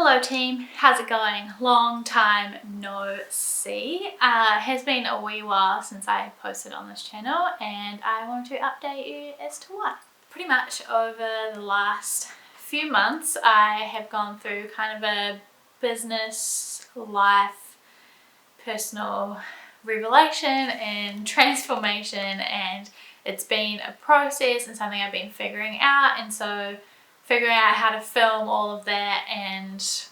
Hello team, how's it going? Long time no see. Has been a wee while since I posted on this channel and I want to update you as to why. Pretty much over the last few months I have gone through kind of a business, life, personal revelation and transformation, and it's been a process and something I've been figuring out, and so figuring out how to film all of that and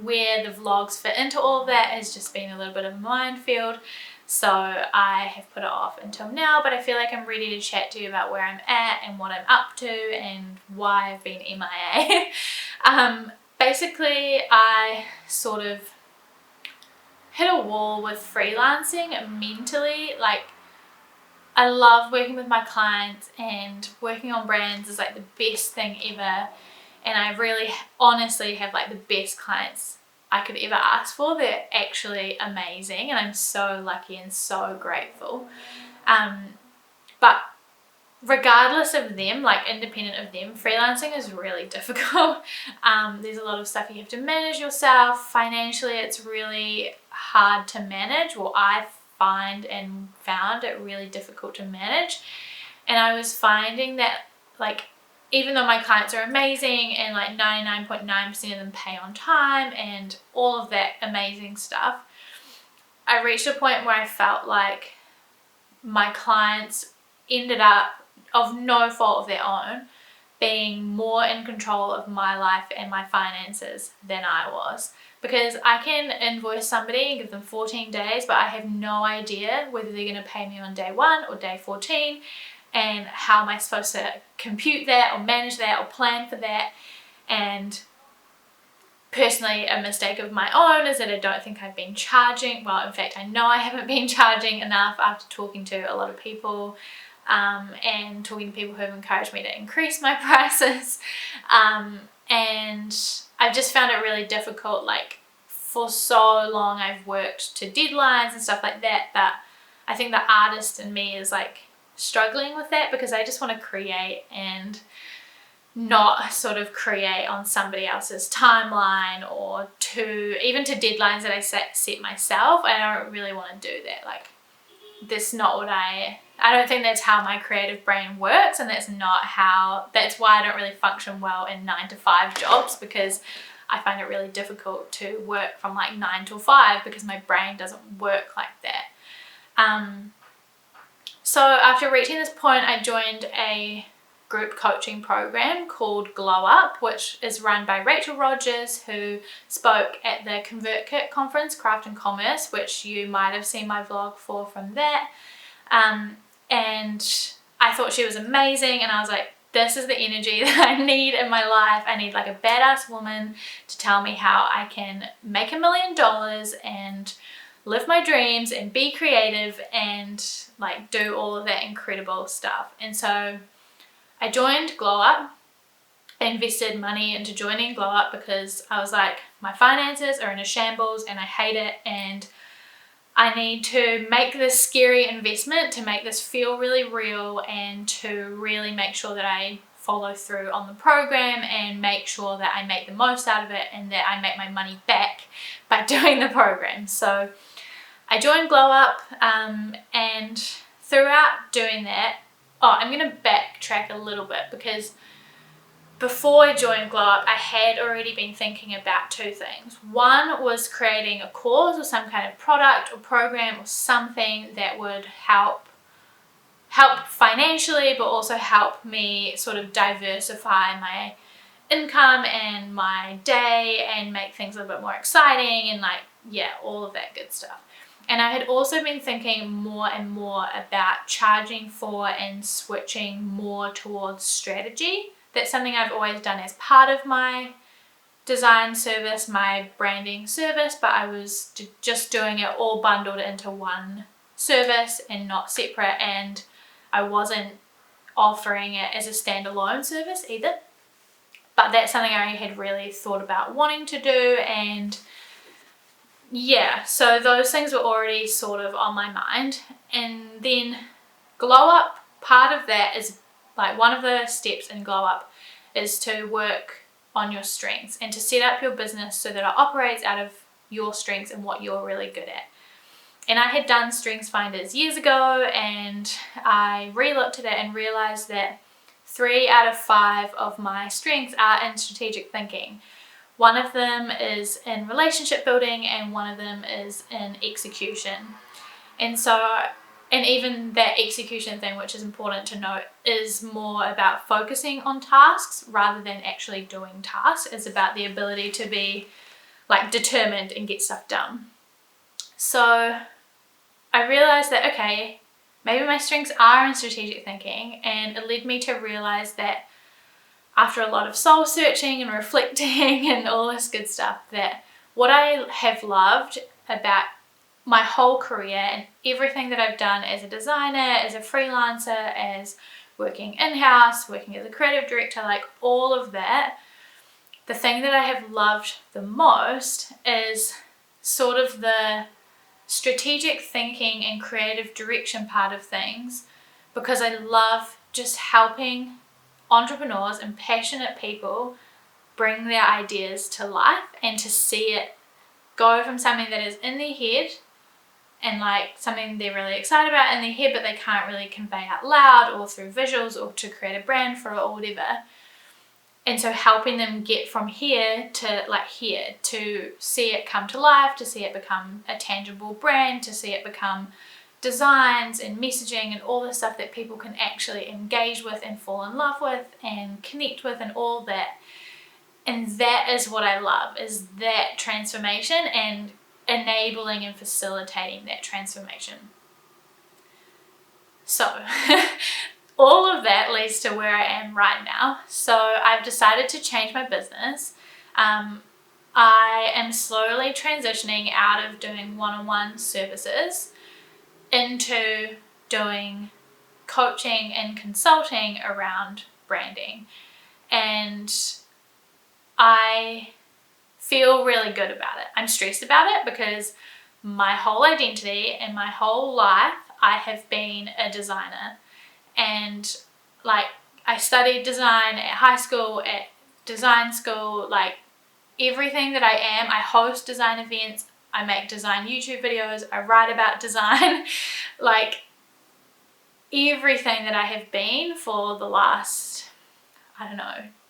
where the vlogs fit into all of that has just been a little bit of a minefield. So I have put it off until now, but I feel like I'm ready to chat to you about where I'm at and what I'm up to and why I've been MIA. Basically, I sort of hit a wall with freelancing mentally. Like, I love working with my clients and working on brands is like the best thing ever, and I really honestly have like the best clients I could ever ask for. They're actually amazing and I'm so lucky and so grateful. But regardless of them, like independent of them, freelancing is really difficult. There's a lot of stuff you have to manage yourself. Financially it's really hard to manage. Well, I found it really difficult to manage, and I was finding that, like, even though my clients are amazing and like 99.9% of them pay on time and all of that amazing stuff, I reached a point where I felt like my clients ended up, of no fault of their own, being more in control of my life and my finances than I was. Because I can invoice somebody and give them 14 days, but I have no idea whether they're going to pay me on day 1 or day 14, and how am I supposed to compute that or manage that or plan for that. And personally, a mistake of my own is that I don't think I've been charging, well, in fact I know I haven't been charging enough after talking to a lot of people and talking to people who have encouraged me to increase my prices, and I've just found it really difficult. Like, for so long I've worked to deadlines and stuff like that, but I think the artist in me is like struggling with that, because I just want to create and not sort of create on somebody else's timeline, or even to deadlines that I set myself. I don't really want to do that. Like, that's not what I don't think that's how my creative brain works, and that's why I don't really function well in 9-to-5 jobs, because I find it really difficult to work from like 9 till 5 because my brain doesn't work like that. So after reaching this point, I joined a group coaching program called Glow Up, which is run by Rachel Rogers, who spoke at the ConvertKit conference, Craft and Commerce, which you might have seen my vlog from that. And I thought she was amazing, and I was like, this is the energy that I need in my life. I need like a badass woman to tell me how I can make $1 million and live my dreams and be creative and like do all of that incredible stuff. And so I joined Glow Up. I invested money into joining Glow Up because I was like, my finances are in a shambles and I hate it, and I need to make this scary investment to make this feel really real, and to really make sure that I follow through on the program and make sure that I make the most out of it and that I make my money back by doing the program. So I joined Glow Up, and throughout doing that, I'm going to backtrack a little bit, because before I joined Glow Up, I had already been thinking about two things. One was creating a course or some kind of product or program or something that would help financially, but also help me sort of diversify my income and my day and make things a little bit more exciting, and like, yeah, all of that good stuff. And I had also been thinking more and more about charging for and switching more towards strategy. That's something I've always done as part of my design service, my branding service, but I was just doing it all bundled into one service and not separate, and I wasn't offering it as a standalone service either. But that's something I had really thought about wanting to do, and yeah, so those things were already sort of on my mind. And then Glow Up, part of that is like, one of the steps in Glow Up is to work on your strengths and to set up your business so that it operates out of your strengths and what you're really good at. And I had done Strengths Finders years ago, and I re-looked at it and realized that 3 out of 5 of my strengths are in strategic thinking. One of them is in relationship building and one of them is in execution. And even that execution thing, which is important to note, is more about focusing on tasks rather than actually doing tasks. It's about the ability to be like determined and get stuff done. So I realized that, okay, maybe my strengths are in strategic thinking, and it led me to realize that after a lot of soul searching and reflecting and all this good stuff, that what I have loved about my whole career and everything that I've done as a designer, as a freelancer, as working in-house, working as a creative director, like all of that, the thing that I have loved the most is sort of the strategic thinking and creative direction part of things, because I love just helping entrepreneurs and passionate people bring their ideas to life and to see it go from something that is in their head and like something they're really excited about in their head but they can't really convey out loud or through visuals or to create a brand for it or whatever. And so helping them get from here to like here, to see it come to life, to see it become a tangible brand, to see it become designs and messaging and all the stuff that people can actually engage with and fall in love with and connect with and all that. And that is what I love, is that transformation and enabling and facilitating that transformation. So all of that leads to where I am right now. So I've decided to change my business. I am slowly transitioning out of doing one-on-one services into doing coaching and consulting around branding. And I feel really good about it. I'm stressed about it because my whole identity and my whole life I have been a designer. And like I studied design at high school, at design school, like everything that I am. I host design events, I make design YouTube videos, I write about design. Like everything that I have been for the last,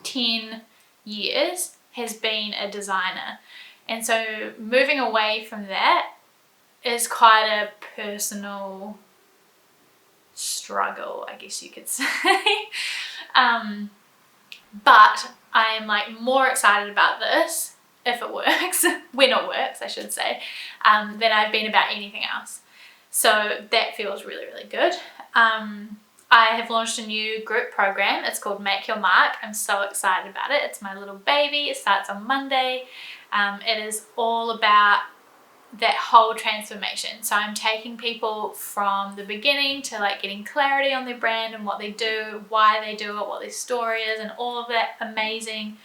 10 years has been a designer. And so moving away from that is quite a personal struggle, I guess you could say. But I am like more excited about this, if it works, when it works I should say, than I've been about anything else. So that feels really, really good. I have launched a new group program. It's called Make Your Mark. I'm so excited about it. It's my little baby. It starts on Monday. It is all about that whole transformation. So I'm taking people from the beginning to like getting clarity on their brand and what they do, why they do it, what their story is, and all of that amazing,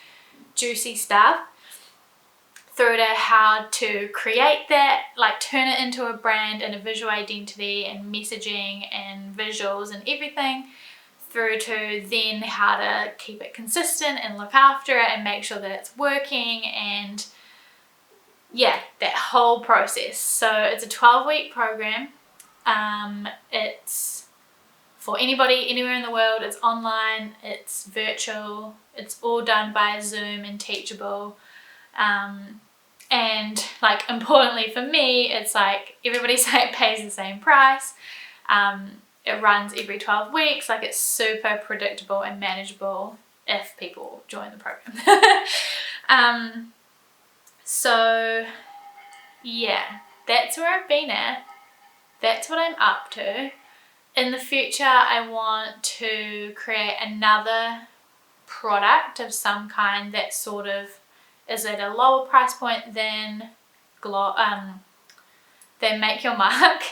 juicy stuff, through to how to create that, like turn it into a brand and a visual identity and messaging and visuals and everything, through to then how to keep it consistent and look after it and make sure that it's working, and yeah, that whole process. So it's a 12-week program. It's for anybody anywhere in the world. It's online, it's virtual, it's all done by Zoom and Teachable. And like importantly for me, it's like everybody pays the same price. It runs every 12 weeks. Like it's super predictable and manageable if people join the program. So yeah, that's where I've been at. That's what I'm up to. In the future, I want to create another product of some kind that sort of is at a lower price point than Make Your Mark.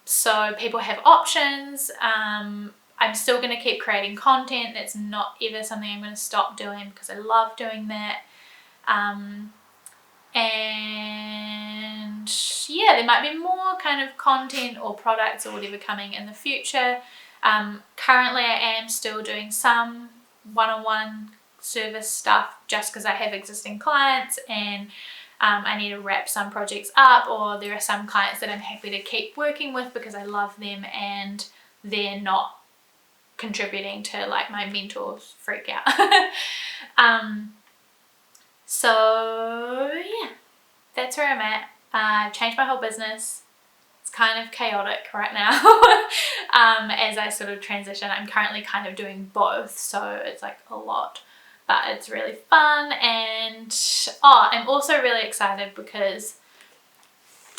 So people have options. I'm still going to keep creating content. That's not ever something I'm going to stop doing because I love doing that. And yeah, there might be more kind of content or products or whatever coming in the future. Currently I am still doing some one-on-one service stuff just because I have existing clients and I need to wrap some projects up, or there are some clients that I'm happy to keep working with because I love them and they're not contributing to like my mentors freak out. So yeah, that's where I'm at. I've changed my whole business. It's kind of chaotic right now as I sort of transition. I'm currently kind of doing both, so it's like a lot, but it's really fun. And I'm also really excited because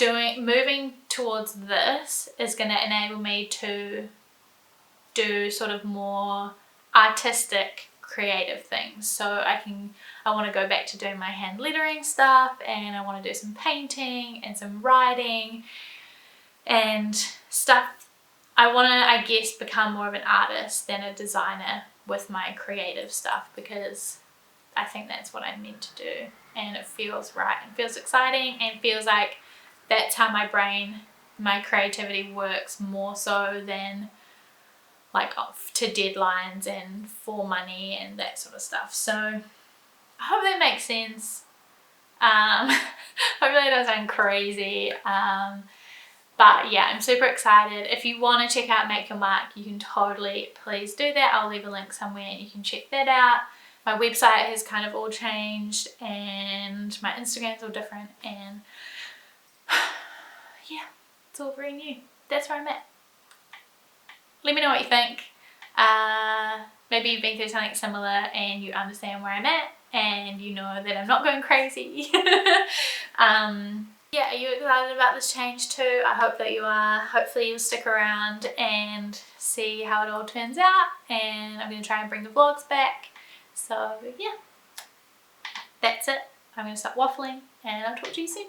moving towards this is going to enable me to do sort of more artistic, creative things. So I want to go back to doing my hand lettering stuff, and I want to do some painting and some writing and stuff. I want to, I guess, become more of an artist than a designer with my creative stuff, because I think that's what I'm meant to do, and it feels right and feels exciting and feels like that's how my brain, my creativity works, more so than like off to deadlines and for money and that sort of stuff. So I hope that makes sense. Hopefully it doesn't sound crazy. But yeah, I'm super excited. If you want to check out Make Your Mark, you can totally please do that. I'll leave a link somewhere and you can check that out. My website has kind of all changed and my Instagram's all different, and yeah, it's all very new. That's where I'm at. Let me know what you think. Maybe you've been through something similar and you understand where I'm at and you know that I'm not going crazy. Yeah, are you excited about this change too? I hope that you are. Hopefully you'll stick around and see how it all turns out, and I'm going to try and bring the vlogs back. So yeah, that's it. I'm going to stop waffling and I'll talk to you soon.